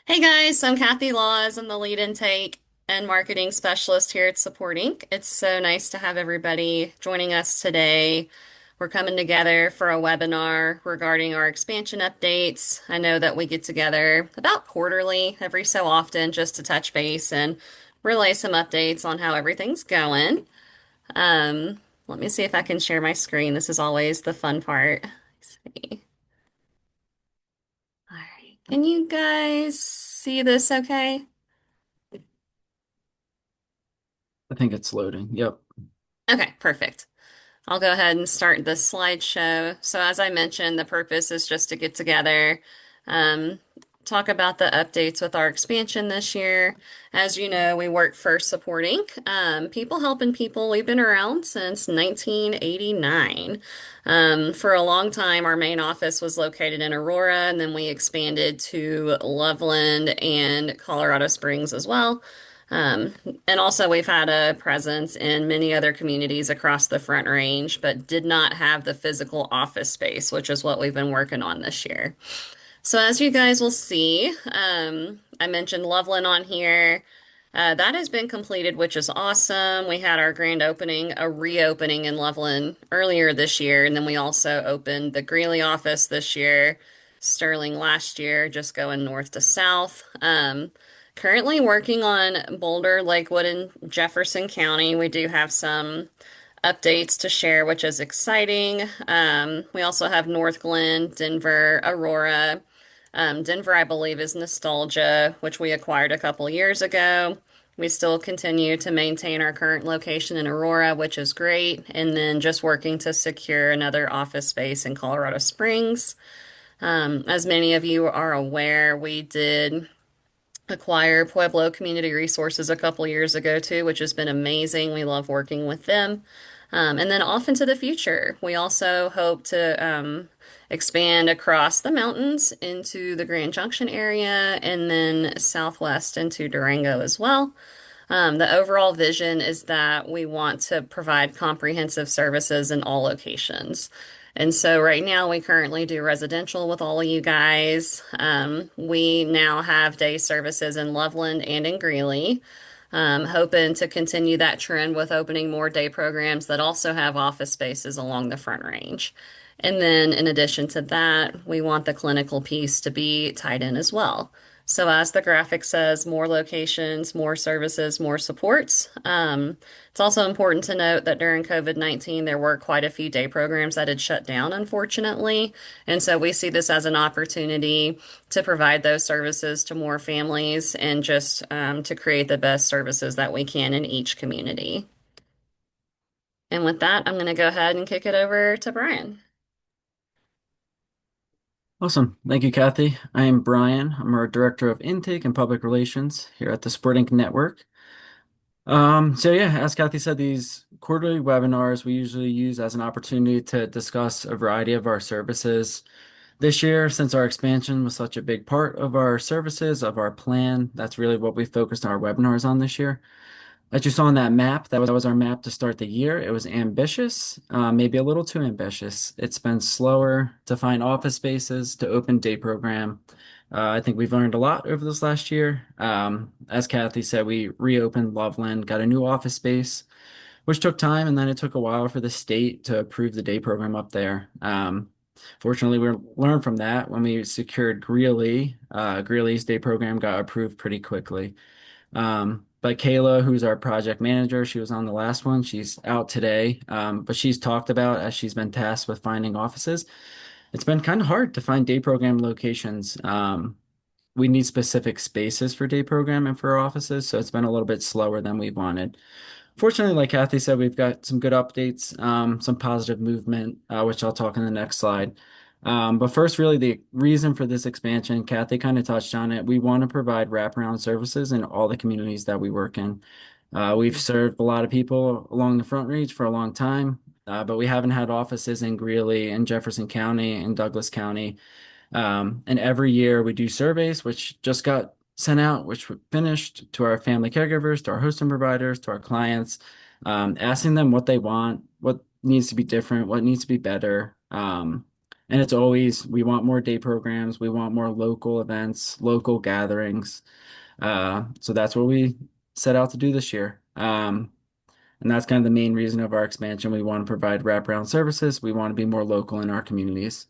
Hey guys, I'm Kathy Laws. I'm the lead intake and marketing specialist here at Support Inc. It's so nice to have everybody joining us today. We're coming together for a webinar regarding our expansion updates. I know that we get together about quarterly, every so often, just to touch base and relay some updates on how everything's going. Let me see if I can share my screen. This is always the fun part. Let's see. All right. Can you guys see this okay? I think it's loading. Yep. Okay, perfect. I'll go ahead and start the slideshow. So as I mentioned, the purpose is just to get together, um, talk about the updates with our expansion this year. As you know, we work for supporting people helping people. We've been around since 1989. For a long time, our main office was located in Aurora, and then we expanded to Loveland and Colorado Springs as well. Um, and also, we've had a presence in many other communities across the Front Range, but did not have the physical office space, which is what we've been working on this year. So, as you guys will see, I mentioned Loveland on here. That has been completed, which is awesome. We had our grand opening, a reopening in Loveland earlier this year, and then we also opened the Greeley office this year, Sterling last year, just going north to south. Currently working on Boulder, Lakewood, and Jefferson County. We do have some updates to share, which is exciting. We also have North Glen, Denver, Aurora. Denver, I believe, is Nostalgia, which we acquired a couple years ago. We still continue to maintain our current location in Aurora, which is great, and then just working to secure another office space in Colorado Springs. As many of you are aware, we did acquire Pueblo Community Resources a couple years ago too, which has been amazing. We love working with them. And then off into the future, we also hope to expand across the mountains into the Grand Junction area and then southwest into Durango as well. The overall vision is that we want to provide comprehensive services in all locations. And so right now we currently do residential with all of you guys. We now have day services in Loveland and in Greeley. Hoping to continue that trend with opening more day programs that also have office spaces along the Front Range. And then in addition to that, we want the clinical piece to be tied in as well. So as the graphic says, more locations, more services, more supports. It's also important to note that during COVID-19, there were quite a few day programs that had shut down, unfortunately. And so we see this as an opportunity to provide those services to more families and just to create the best services that we can in each community. And with that, I'm going to go ahead and kick it over to Brian. Awesome. Thank you, Kathy. I am Brian. I'm our Director of Intake and Public Relations here at the Sporting Network. As Kathy said, these quarterly webinars we usually use as an opportunity to discuss a variety of our services. This year, since our expansion was such a big part of our services, of our plan, that's really what we focused our webinars on this year. As you saw on that map, that was our map to start the year. It was ambitious, maybe a little too ambitious. It's been slower to find office spaces to open day program. I think we've learned a lot over this last year. As Kathy said, we reopened Loveland, got a new office space, which took time, and then it took a while for the state to approve the day program up there. Fortunately, we learned from that when we secured Greeley. Greeley's day program got approved pretty quickly. But Kayla, who's our project manager, she was on the last one. She's out today. But she's talked about as she's been tasked with finding offices. It's been kind of hard to find day program locations. We need specific spaces for day program and for our offices, so it's been a little bit slower than we wanted. Fortunately, like Kathy said, we've got some good updates, some positive movement, which I'll talk in the next slide. But first, really, the reason for this expansion, Kathy kind of touched on it. We want to provide wraparound services in all the communities that we work in. We've served a lot of people along the Front Reach for a long time, but we haven't had offices in Greeley, in Jefferson County, in Douglas County. And every year we do surveys, which just got sent out, which were finished to our family caregivers, to our hosting providers, to our clients, asking them what they want, what needs to be different, what needs to be better. And it's always, we want more day programs, we want more local events, local gatherings. So that's what we set out to do this year. And that's kind of the main reason of our expansion. We want to provide wraparound services. We want to be more local in our communities.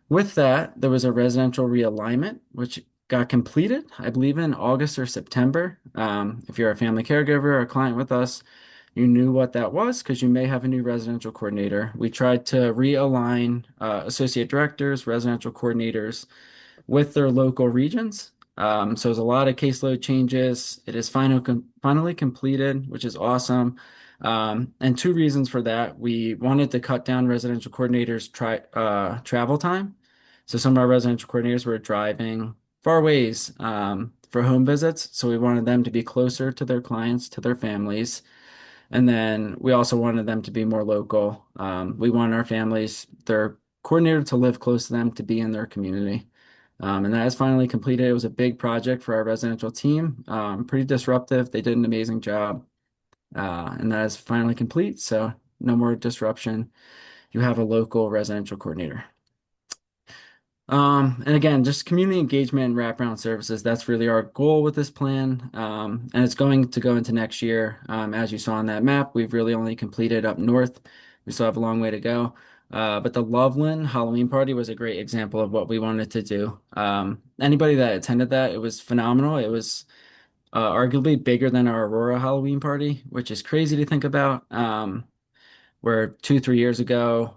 With that, there was a residential realignment, which got completed, I believe, in August or September. If you're a family caregiver or a client with us, you knew what that was because you may have a new residential coordinator. We tried to realign associate directors, residential coordinators with their local regions. So there's a lot of caseload changes. It is finally completed, which is awesome. And two reasons for that. We wanted to cut down residential coordinators' travel time. So some of our residential coordinators were driving far ways for home visits. So we wanted them to be closer to their clients, to their families. And then we also wanted them to be more local. We want our families, their coordinator to live close to them, to be in their community. And that is finally completed. It was a big project for our residential team, pretty disruptive. They did an amazing job. And that is finally complete. So no more disruption. You have a local residential coordinator. And again, just community engagement and wraparound services. That's really our goal with this plan. And it's going to go into next year. As you saw on that map, we've really only completed up north. We still have a long way to go. But the Loveland Halloween party was a great example of what we wanted to do. Anybody that attended that, it was phenomenal. It was arguably bigger than our Aurora Halloween party, which is crazy to think about. Where 2, 3 years ago,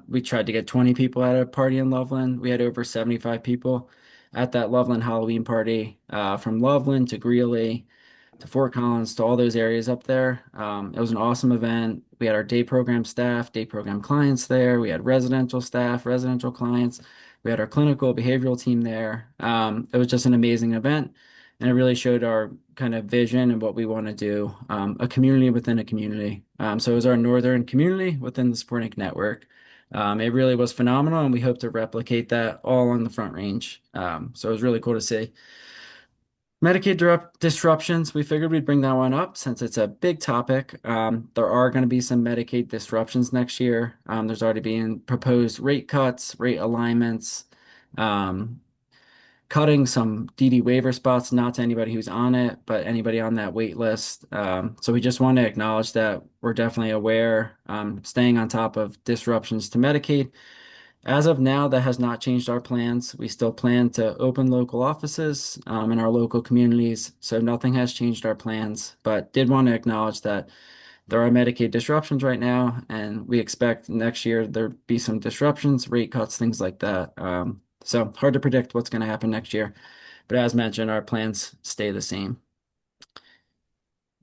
we tried to get 20 people at a party in Loveland. We had over 75 people at that Loveland Halloween party, from Loveland to Greeley to Fort Collins to all those areas up there. It was an awesome event. We had our day program staff, day program clients there. We had residential staff, residential clients. We had our clinical behavioral team there. It was just an amazing event. And it really showed our kind of vision and what we want to do, a community within a community. So it was our northern community within the Sporting Network. It really was phenomenal, and we hope to replicate that all on the Front Range. So it was really cool to see. Medicaid disruptions, we figured we'd bring that one up since it's a big topic. There are going to be some Medicaid disruptions next year. There's already been proposed rate cuts, rate alignments, um, cutting some DD waiver spots, not to anybody who's on it, but anybody on that wait list. So we just want to acknowledge that we're definitely aware, staying on top of disruptions to Medicaid. As of now, that has not changed our plans. We still plan to open local offices in our local communities, so nothing has changed our plans, but did want to acknowledge that there are Medicaid disruptions right now, and we expect next year there be some disruptions, rate cuts, things like that. So hard to predict what's going to happen next year, but as mentioned, our plans stay the same.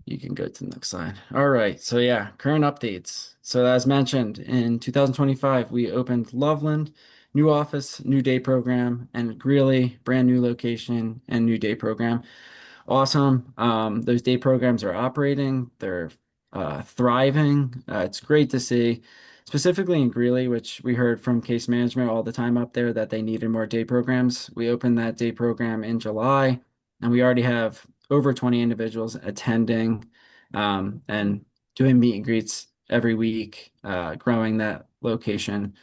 You can go to the next slide. All right. So yeah, current updates. So as mentioned, in 2025, we opened Loveland, new office, new day program, and Greeley, brand new location and new day program. Awesome. Those day programs are operating. They're thriving. It's great to see, specifically in Greeley, which we heard from case management all the time up there that they needed more day programs. We opened that day program in July, and we already have over 20 individuals attending, and doing meet and greets every week, growing that location.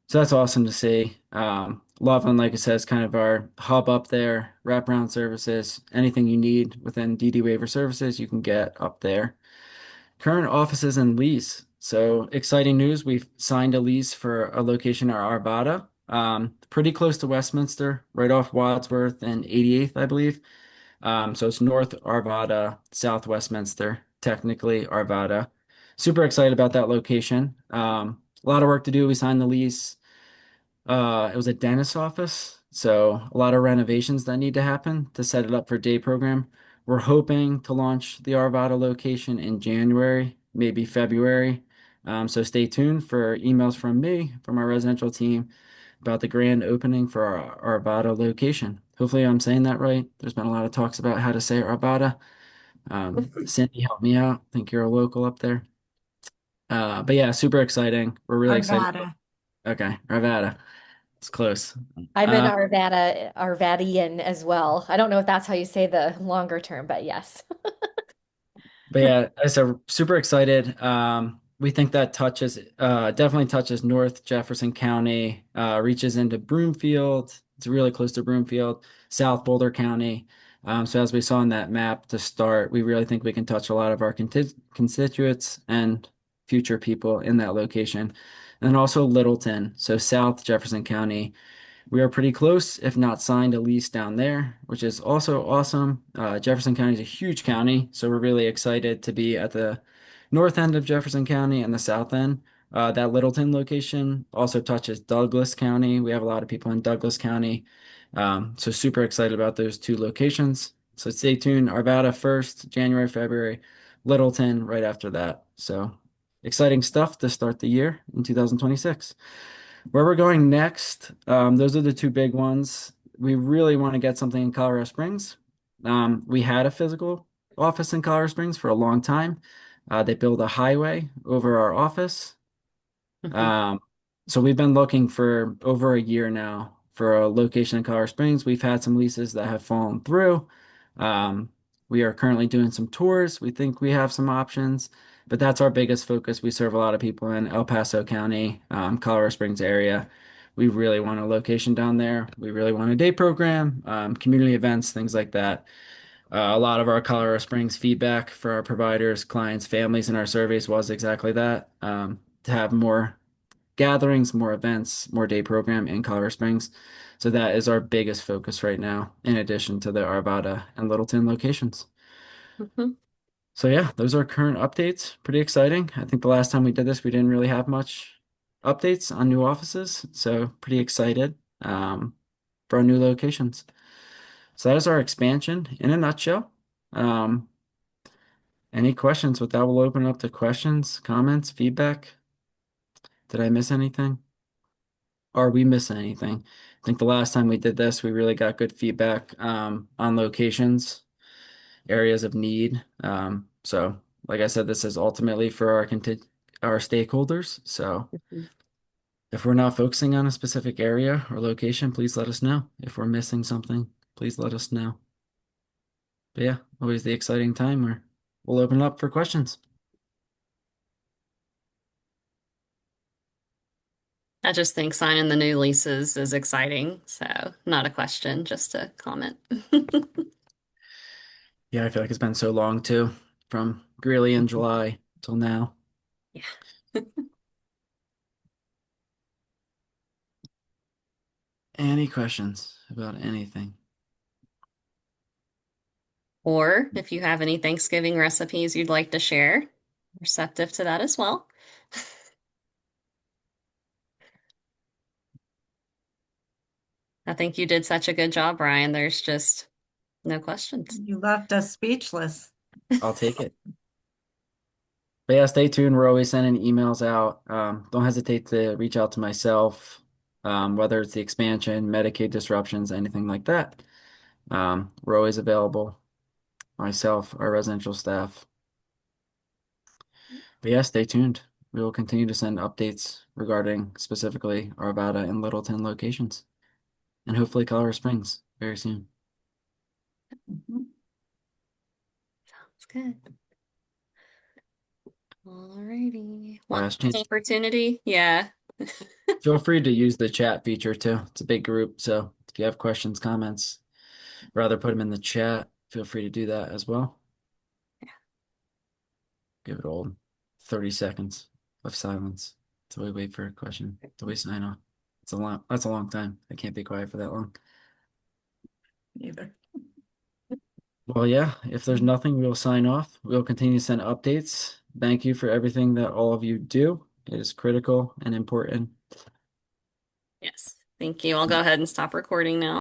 So that's awesome to see. Loveland, like I said, is kind of our hub up there, wraparound services, anything you need within DD waiver services, you can get up there. Current offices and lease. So exciting news. We've signed a lease for a location at Arvada, pretty close to Westminster, right off Wadsworth and 88th, I believe. So it's North Arvada, South Westminster, technically Arvada. Super excited about that location. A lot of work to do. We signed the lease. It was a dentist office, so a lot of renovations that need to happen to set it up for day program. We're hoping to launch the Arvada location in January, maybe February. So stay tuned for emails from me, from our residential team, about the grand opening for our Arvada location. Hopefully, I'm saying that right. There's been a lot of talks about how to say Arvada. Cindy, help me out. I think you're a local up there. But yeah, super exciting. We're really excited. Arvada. Okay, Arvada. It's close. I'm an Uh, Arvadian as well. I don't know if that's how you say the longer term, but yes. but yeah, I said super excited. We think that touches definitely touches North Jefferson County, reaches into Broomfield. It's really close to Broomfield, South Boulder County. So as we saw on that map to start, we really think we can touch a lot of our constituents and future people in that location. And also Littleton, so South Jefferson County. We are pretty close, if not signed a lease down there, which is also awesome. Jefferson County is a huge county, so we're really excited to be at the north end of Jefferson County and the south end. That Littleton location also touches Douglas County. We have a lot of people in Douglas County. So super excited about those two locations. So stay tuned. Arvada first, January, February, Littleton right after that. So exciting stuff to start the year in 2026. Where we're going next, those are the two big ones. We really want to get something in Colorado Springs. We had a physical office in Colorado Springs for a long time. They built a highway over our office. Mhm. Um, so we've been looking for over a year now for a location in Colorado Springs. We've had some leases that have fallen through. Um, we are currently doing some tours. We think we have some options, but that's our biggest focus. We serve a lot of people in El Paso County, Colorado Springs area. We really want a location down there. We really want a day program, community events, things like that. A lot of our Colorado Springs feedback for our providers, clients, families in our surveys was exactly that. To have more gatherings, more events, more day program in Colorado Springs. So that is our biggest focus right now, in addition to the Arvada and Littleton locations. Mhm. So yeah, those are current updates. Pretty exciting. I think the last time we did this, we didn't really have much updates on new offices. So pretty excited for our new locations. So that is our expansion in a nutshell. Um, any questions? With that, we'll open up to questions, comments, feedback. Did I miss anything? Are we missing anything? I think the last time we did this, we really got good feedback on locations, areas of need. So, like I said, this is ultimately for our stakeholders. So, Mhm. if we're not focusing on a specific area or location, please let us know. If we're missing something, please let us know. But yeah, always the exciting time where we'll open it up for questions. I just think signing the new leases is exciting. So, not a question, just a comment. Yeah, I feel like it's been so long too, from Greeley in July till now. Yeah. Any questions about anything? Or if you have any Thanksgiving recipes you'd like to share, receptive to that as well. I think you did such a good job, Brian. There's just no questions. You left us speechless. I'll take it. But yeah, stay tuned. We're always sending emails out. Don't hesitate to reach out to myself, whether it's the expansion, Medicaid disruptions, anything like that. We're always available. Myself, our residential staff. But yeah, stay tuned. We will continue to send updates regarding specifically Arvada and Littleton locations, and hopefully Colorado Springs very soon. Mhm. It's good. Alrighty. One Last last chance. opportunity. Yeah. Feel free to use the chat feature too. It's a big group, so if you have questions, comments, rather put them in the chat. Feel free to do that as well. Give it all 30 seconds of silence till we wait for a question, till we sign off. That's a long time. I can't be quiet for that long. Either. Well, yeah, if there's nothing, we'll sign off. We'll continue to send updates. Thank you for everything that all of you do. It is critical and important. Yes. Thank you. I'll go ahead and stop recording now.